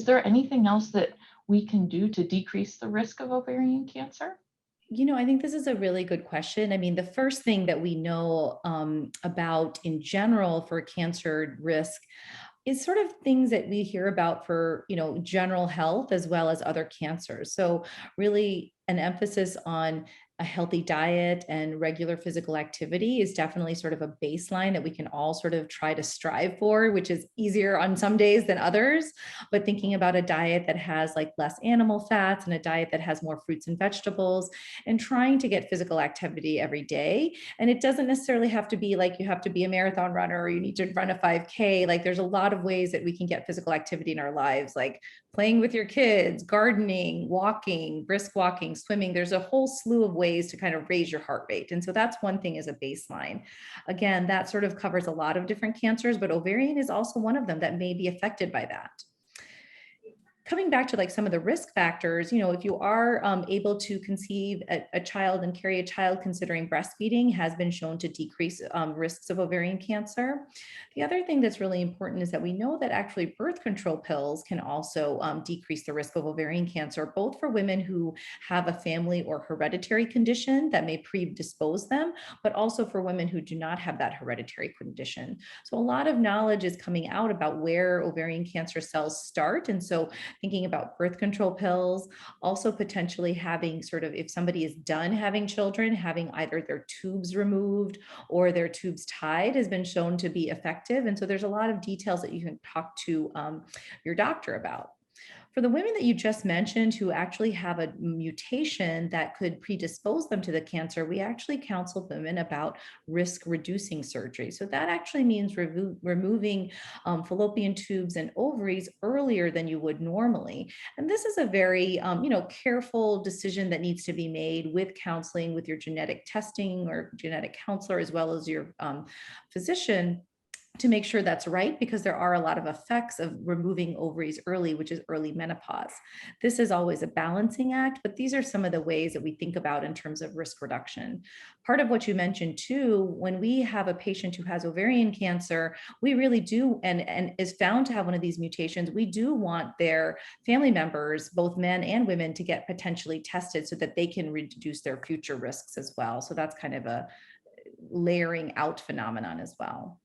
there anything else that we can do to decrease the risk of ovarian cancer? I think this is a really good question. I mean, the first thing that we know about in general for cancer risk is sort of things that we hear about for, general health as well as other cancers. So, really, an emphasis on a healthy diet and regular physical activity is definitely sort of a baseline that we can all sort of try to strive for, which is easier on some days than others. But thinking about a diet that has like less animal fats and a diet that has more fruits and vegetables, and trying to get physical activity every day. And it doesn't necessarily have to be like you have to be a marathon runner or you need to run a 5K. Like there's a lot of ways that we can get physical activity in our lives, like playing with your kids, gardening, walking, brisk walking, swimming. There's a whole slew of ways to kind of raise your heart rate. And so that's one thing as a baseline. Again, that sort of covers a lot of different cancers, but ovarian is also one of them that may be affected by that. Coming back to like some of the risk factors, if you are able to conceive a child and carry a child, considering breastfeeding has been shown to decrease risks of ovarian cancer. The other thing that's really important is that we know that actually birth control pills can also decrease the risk of ovarian cancer, both for women who have a family or hereditary condition that may predispose them, but also for women who do not have that hereditary condition. So a lot of knowledge is coming out about where ovarian cancer cells start. And so thinking about birth control pills, also potentially having sort of, if somebody is done having children, having either their tubes removed or their tubes tied has been shown to be effective. And so there's a lot of details that you can talk to your doctor about. For the women that you just mentioned who actually have a mutation that could predispose them to the cancer, we actually counsel women about risk reducing surgery. So that actually means removing fallopian tubes and ovaries earlier than you would normally. And this is a very, careful decision that needs to be made with counseling with your genetic testing or genetic counselor, as well as your physician, to make sure that's right, because there are a lot of effects of removing ovaries early, which is early menopause. This is always a balancing act, but these are some of the ways that we think about in terms of risk reduction. Part of what you mentioned too, when we have a patient who has ovarian cancer, we really do, and is found to have one of these mutations, we do want their family members, both men and women, to get potentially tested so that they can reduce their future risks as well. So that's kind of a layering out phenomenon as well.